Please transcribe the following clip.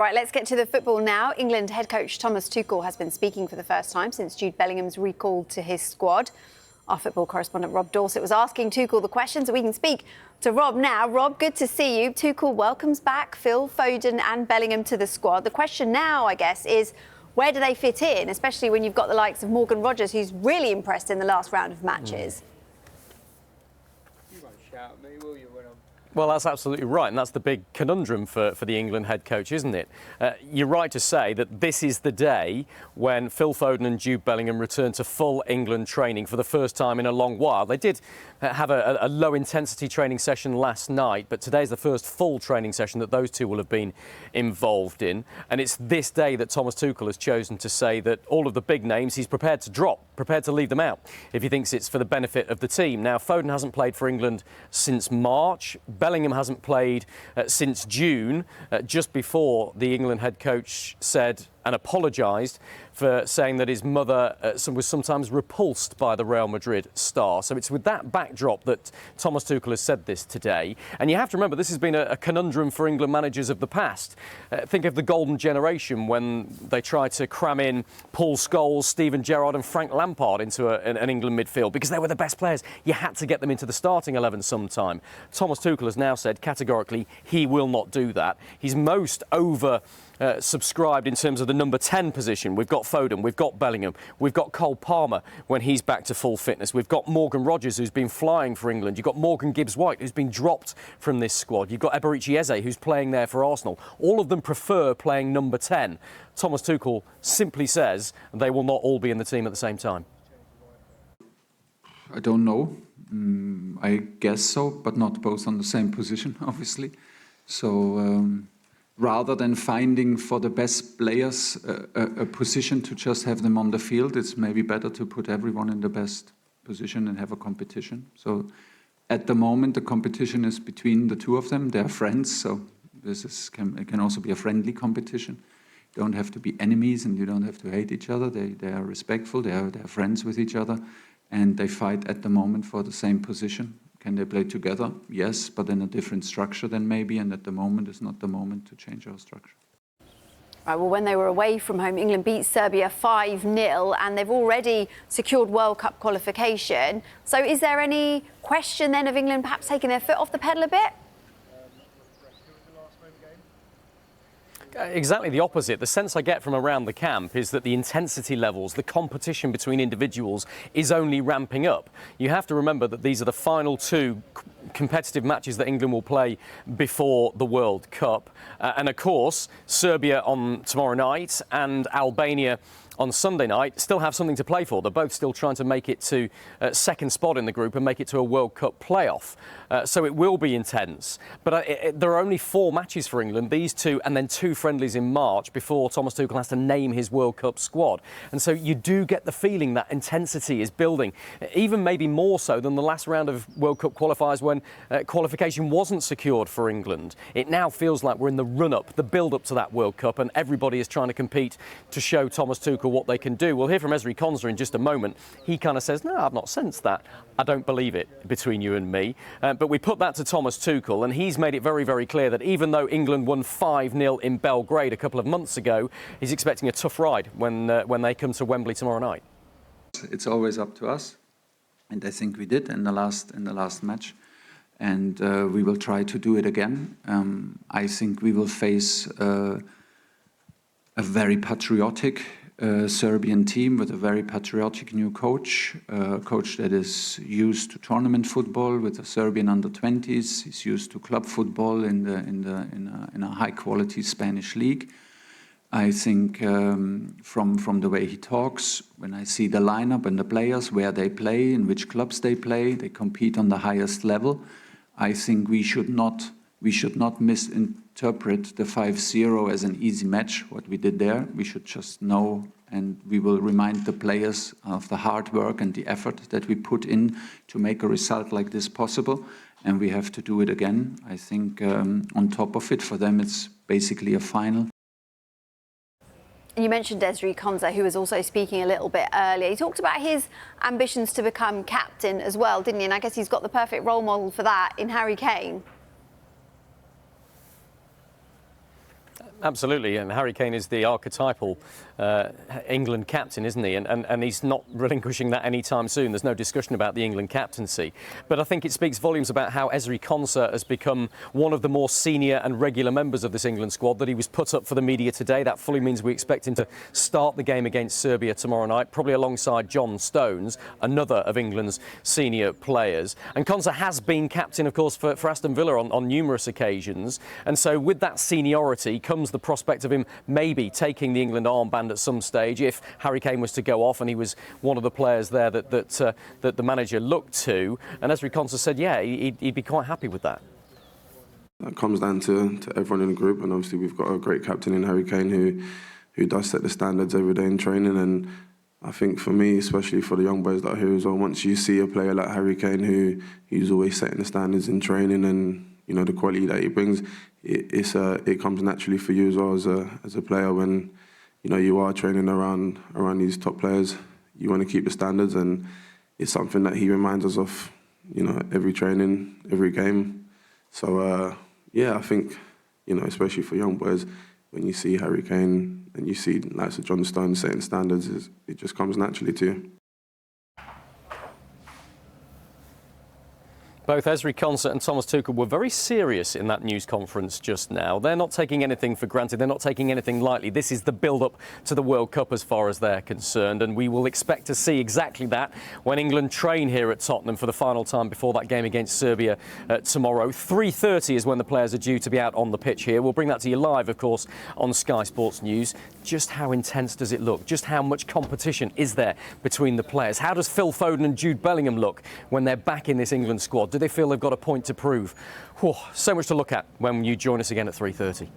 Right, let's get to the football now. England head coach Thomas Tuchel has been speaking for the first time since Jude Bellingham's recall to his squad. Our football correspondent Rob Dorset was asking Tuchel the questions, so we can speak to Rob now. Rob, good to see you. Tuchel welcomes back Phil Foden and Bellingham to the squad. The question now, I guess, is where do they fit in, especially when you've got the likes of Morgan Rogers, who's really impressed in the last round of matches? You won't shout at me, will you, when I'm... Well, that's absolutely right, and that's the big conundrum for the England head coach, isn't it? You're right to say that this is the day when Phil Foden and Jude Bellingham return to full England training for the first time in a long while. They did have a low-intensity training session last night, but today's the first full training session that those two will have been involved in. And it's this day that Thomas Tuchel has chosen to say that all of the big names he's prepared to drop, prepared to leave them out, if he thinks it's for the benefit of the team. Now, Foden hasn't played for England since March. Bellingham hasn't played since June, just before the England head coach said and apologised for saying that his mother was sometimes repulsed by the Real Madrid star. So it's with that backdrop that Thomas Tuchel has said this today. And you have to remember, this has been a conundrum for England managers of the past. Think of the golden generation when they tried to cram in Paul Scholes, Steven Gerrard and Frank Lampard into an England midfield because they were the best players. You had to get them into the starting 11 sometime. Thomas Tuchel has now said categorically he will not do that. He's most subscribed in terms of the number 10 position. We've got Foden, we've got Bellingham, we've got Cole Palmer when he's back to full fitness. We've got Morgan Rogers, who's been flying for England. You've got Morgan Gibbs-White, who's been dropped from this squad. You've got Eberechi Eze, who's playing there for Arsenal. All of them prefer playing number 10. Thomas Tuchel simply says they will not all be in the team at the same time. I don't know. I guess so, but not both on the same position, obviously. So rather than finding for the best players a position to just have them on the field, it's maybe better to put everyone in the best position and have a competition. So at the moment, the competition is between the two of them. They're friends, so it can also be a friendly competition. You don't have to be enemies and you don't have to hate each other. They are respectful, they are friends with each other, and they fight at the moment for the same position. Can they play together? Yes, but in a different structure then maybe, and at the moment is not the moment to change our structure. Right, well, when they were away from home, England beat Serbia 5-0 and they've already secured World Cup qualification. So is there any question then of England perhaps taking their foot off the pedal a bit? Exactly the opposite. The sense I get from around the camp is that the intensity levels, the competition between individuals is only ramping up. You have to remember that these are the final two competitive matches that England will play before the World Cup. And of course, Serbia on tomorrow night and Albania on Sunday night still have something to play for. They're both still trying to make it to second spot in the group and make it to a World Cup playoff. So it will be intense. But there are only 4 matches for England, these two and then 2 friendlies in March before Thomas Tuchel has to name his World Cup squad. And so you do get the feeling that intensity is building, even maybe more so than the last round of World Cup qualifiers when qualification wasn't secured for England. It now feels like we're in the run-up, the build-up to that World Cup, and everybody is trying to compete to show Thomas Tuchel what they can do. We'll hear from Ezri Konsa in just a moment. He kind of says, no, I've not sensed that. I don't believe it, between you and me. But we put that to Thomas Tuchel, and he's made it very, very clear that even though England won 5-0 in Belgrade a couple of months ago, he's expecting a tough ride when they come to Wembley tomorrow night. It's always up to us, and I think we did in the last match. And we will try to do it again. I think we will face a very patriotic Serbian team with a very patriotic new coach, a coach that is used to tournament football with the Serbian under-20s. He's used to club football in a high-quality Spanish league. I think from the way he talks, when I see the lineup and the players, where they play, in which clubs they play, they compete on the highest level. I think we should not misinterpret the 5-0 as an easy match, what we did there. We should just know, and we will remind the players of the hard work and the effort that we put in to make a result like this possible. And we have to do it again. I think on top of it, for them, it's basically a final. You mentioned Ezri Konsa, who was also speaking a little bit earlier. He talked about his ambitions to become captain as well, didn't he? And I guess he's got the perfect role model for that in Harry Kane. Absolutely, and Harry Kane is the archetypal England captain, isn't he? And he's not relinquishing that anytime soon. There's no discussion about the England captaincy. But I think it speaks volumes about how Ezri Konsa has become one of the more senior and regular members of this England squad, that he was put up for the media today. That fully means we expect him to start the game against Serbia tomorrow night, probably alongside John Stones, another of England's senior players. And Konsa has been captain, of course, for Aston Villa on numerous occasions. And so with that seniority comes the prospect of him maybe taking the England armband at some stage if Harry Kane was to go off, and he was one of the players there that the manager looked to. And Ezri Konsa said, yeah, he'd be quite happy with that. That comes down to everyone in the group, and obviously we've got a great captain in Harry Kane who does set the standards every day in training. And I think for me, especially for the young boys that are here as well, once you see a player like Harry Kane who's always setting the standards in training, and you know the quality that he brings, it comes naturally for you as well as a player. When you know you are training around these top players, you want to keep the standards, and it's something that he reminds us of, you know, every training, every game. So yeah, I think, you know, especially for young boys, when you see Harry Kane and you see likes of John Stones setting standards, it just comes naturally to you. Both Ezri Konsa and Thomas Tuchel were very serious in that news conference just now. They're not taking anything for granted. They're not taking anything lightly. This is the build-up to the World Cup as far as they're concerned, and we will expect to see exactly that when England train here at Tottenham for the final time before that game against Serbia tomorrow. 3:30 is when the players are due to be out on the pitch here. We'll bring that to you live, of course, on Sky Sports News. Just how intense does it look? Just how much competition is there between the players? How does Phil Foden and Jude Bellingham look when they're back in this England squad? Do they feel they've got a point to prove? Whew, so much to look at when you join us again at 3:30.